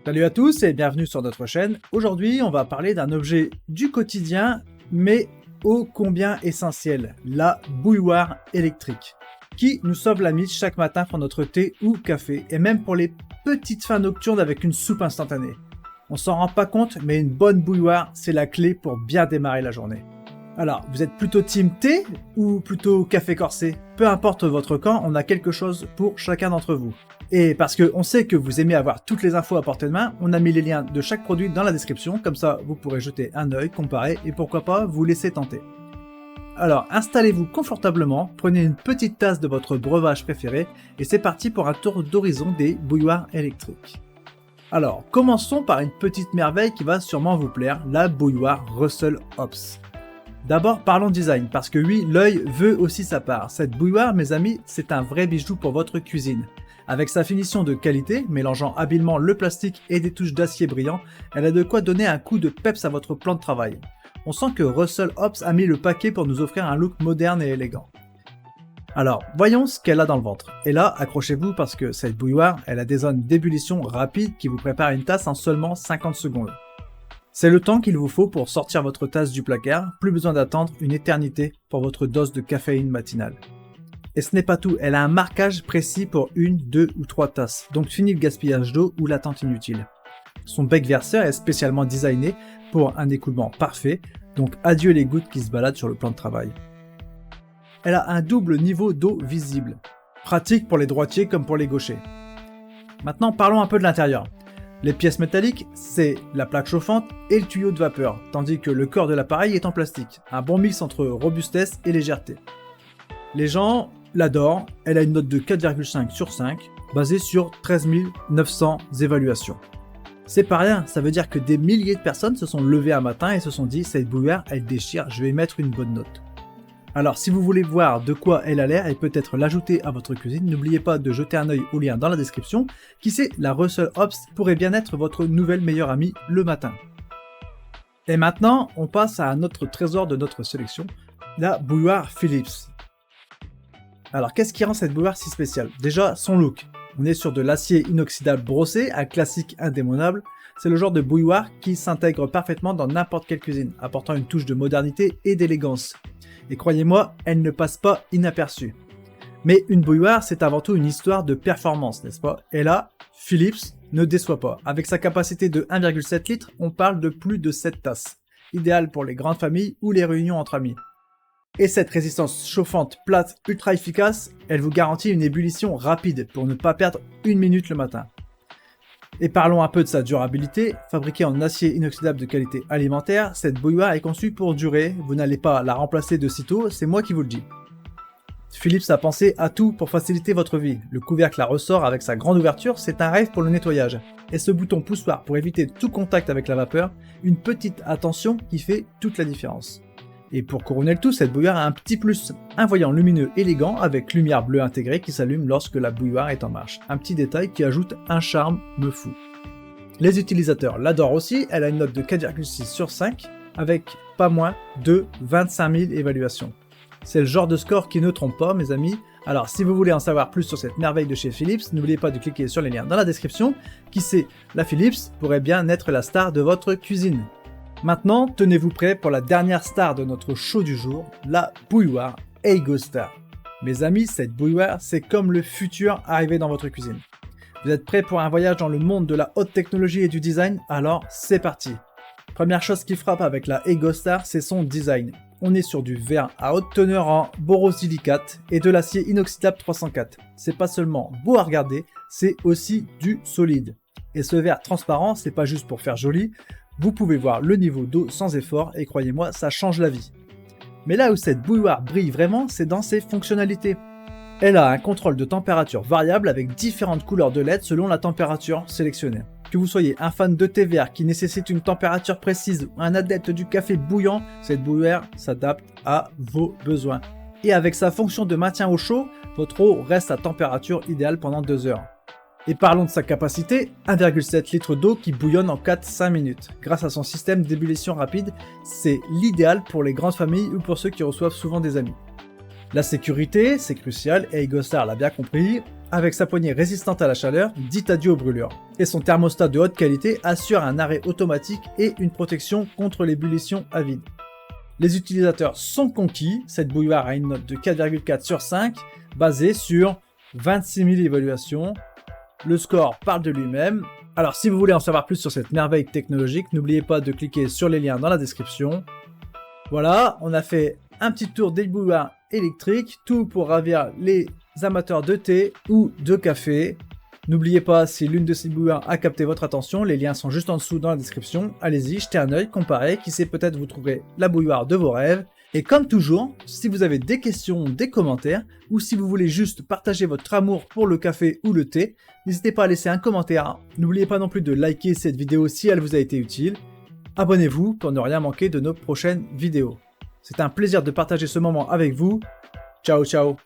Salut à tous et bienvenue sur notre chaîne. Aujourd'hui, on va parler d'un objet du quotidien, mais ô combien essentiel, la bouilloire électrique, qui nous sauve la mise chaque matin pour notre thé ou café, et même pour les petites fins nocturnes avec une soupe instantanée. On s'en rend pas compte, mais une bonne bouilloire, c'est la clé pour bien démarrer la journée. Alors, vous êtes plutôt team thé ou plutôt café corsé? Peu importe votre camp, on a quelque chose pour chacun d'entre vous. Et parce qu'on sait que vous aimez avoir toutes les infos à portée de main, on a mis les liens de chaque produit dans la description, comme ça vous pourrez jeter un œil, comparer et pourquoi pas vous laisser tenter. Alors installez-vous confortablement, prenez une petite tasse de votre breuvage préféré et c'est parti pour un tour d'horizon des bouilloires électriques. Alors commençons par une petite merveille qui va sûrement vous plaire, la bouilloire Russell Hobbs. D'abord parlons design, parce que oui, l'œil veut aussi sa part. Cette bouilloire, mes amis, c'est un vrai bijou pour votre cuisine. Avec sa finition de qualité, mélangeant habilement le plastique et des touches d'acier brillant, elle a de quoi donner un coup de peps à votre plan de travail. On sent que Russell Hobbs a mis le paquet pour nous offrir un look moderne et élégant. Alors, voyons ce qu'elle a dans le ventre. Et là, accrochez-vous parce que cette bouilloire, elle a des zones d'ébullition rapide qui vous préparent une tasse en seulement 50 secondes. C'est le temps qu'il vous faut pour sortir votre tasse du placard, plus besoin d'attendre une éternité pour votre dose de caféine matinale. Et ce n'est pas tout, elle a un marquage précis pour 1, 2 ou 3 tasses, donc fini le gaspillage d'eau ou l'attente inutile. Son bec verseur est spécialement designé pour un écoulement parfait, donc adieu les gouttes qui se baladent sur le plan de travail. Elle a un double niveau d'eau visible, pratique pour les droitiers comme pour les gauchers. Maintenant parlons un peu de l'intérieur. Les pièces métalliques, c'est la plaque chauffante et le tuyau de vapeur, tandis que le corps de l'appareil est en plastique, un bon mix entre robustesse et légèreté. Les gens l'adorent, elle a une note de 4,5 sur 5, basée sur 13 900 évaluations. C'est pas rien, ça veut dire que des milliers de personnes se sont levées un matin et se sont dit « cette bouilloire, elle déchire, je vais y mettre une bonne note ». Alors si vous voulez voir de quoi elle a l'air et peut-être l'ajouter à votre cuisine, n'oubliez pas de jeter un œil au lien dans la description. Qui sait, la Russell Hobbs pourrait bien être votre nouvelle meilleure amie le matin. Et maintenant, on passe à un autre trésor de notre sélection, la bouilloire Philips. Alors qu'est-ce qui rend cette bouilloire si spéciale? Déjà, son look. On est sur de l'acier inoxydable brossé, un classique indémodable. C'est le genre de bouilloire qui s'intègre parfaitement dans n'importe quelle cuisine, apportant une touche de modernité et d'élégance. Et croyez-moi, elle ne passe pas inaperçue. Mais une bouilloire, c'est avant tout une histoire de performance, n'est-ce pas? Et là, Philips ne déçoit pas. Avec sa capacité de 1,7 litres, on parle de plus de 7 tasses. Idéal pour les grandes familles ou les réunions entre amis. Et cette résistance chauffante plate ultra efficace, elle vous garantit une ébullition rapide pour ne pas perdre une minute le matin. Et parlons un peu de sa durabilité. Fabriquée en acier inoxydable de qualité alimentaire, cette bouilloire est conçue pour durer, vous n'allez pas la remplacer de sitôt, c'est moi qui vous le dis. Philips a pensé à tout pour faciliter votre vie. Le couvercle à ressort avec sa grande ouverture, c'est un rêve pour le nettoyage. Et ce bouton poussoir pour éviter tout contact avec la vapeur, une petite attention qui fait toute la différence. Et pour couronner le tout, cette bouilloire a un petit plus, un voyant lumineux élégant avec lumière bleue intégrée qui s'allume lorsque la bouilloire est en marche. Un petit détail qui ajoute un charme fou. Les utilisateurs l'adorent aussi, elle a une note de 4,6 sur 5 avec pas moins de 25 000 évaluations. C'est le genre de score qui ne trompe pas mes amis. Alors si vous voulez en savoir plus sur cette merveille de chez Philips, n'oubliez pas de cliquer sur les liens dans la description. Qui sait, la Philips pourrait bien être la star de votre cuisine. Maintenant, tenez-vous prêts pour la dernière star de notre show du jour, la bouilloire Eigostar. Mes amis, cette bouilloire, c'est comme le futur arrivé dans votre cuisine. Vous êtes prêts pour un voyage dans le monde de la haute technologie et du design? Alors, c'est parti. Première chose qui frappe avec la Eigostar, c'est son design. On est sur du verre à haute teneur en borosilicate et de l'acier inoxydable 304. C'est pas seulement beau à regarder, c'est aussi du solide. Et ce verre transparent, c'est pas juste pour faire joli. Vous pouvez voir le niveau d'eau sans effort et croyez-moi, ça change la vie. Mais là où cette bouilloire brille vraiment, c'est dans ses fonctionnalités. Elle a un contrôle de température variable avec différentes couleurs de LED selon la température sélectionnée. Que vous soyez un fan de thé vert qui nécessite une température précise ou un adepte du café bouillant, cette bouilloire s'adapte à vos besoins. Et avec sa fonction de maintien au chaud, votre eau reste à température idéale pendant 2 heures. Et parlons de sa capacité, 1,7 litres d'eau qui bouillonne en 4-5 minutes. Grâce à son système d'ébullition rapide, c'est l'idéal pour les grandes familles ou pour ceux qui reçoivent souvent des amis. La sécurité, c'est crucial et Eigostar l'a bien compris. avec sa poignée résistante à la chaleur, dite adieu aux brûlures. Et son thermostat de haute qualité assure un arrêt automatique et une protection contre l'ébullition à vide. Les utilisateurs sont conquis, cette bouilloire a une note de 4,4 sur 5, basée sur 26 000 évaluations. Le score parle de lui-même. Alors si vous voulez en savoir plus sur cette merveille technologique, n'oubliez pas de cliquer sur les liens dans la description. Voilà, on a fait un petit tour des bouilloires électriques, tout pour ravir les amateurs de thé ou de café. N'oubliez pas, si l'une de ces bouilloires a capté votre attention, les liens sont juste en dessous dans la description. Allez-y, jetez un œil, comparez, qui sait, peut-être vous trouverez la bouilloire de vos rêves. Et comme toujours, si vous avez des questions, des commentaires, ou si vous voulez juste partager votre amour pour le café ou le thé, n'hésitez pas à laisser un commentaire. N'oubliez pas non plus de liker cette vidéo si elle vous a été utile. Abonnez-vous pour ne rien manquer de nos prochaines vidéos. C'est un plaisir de partager ce moment avec vous. Ciao ciao.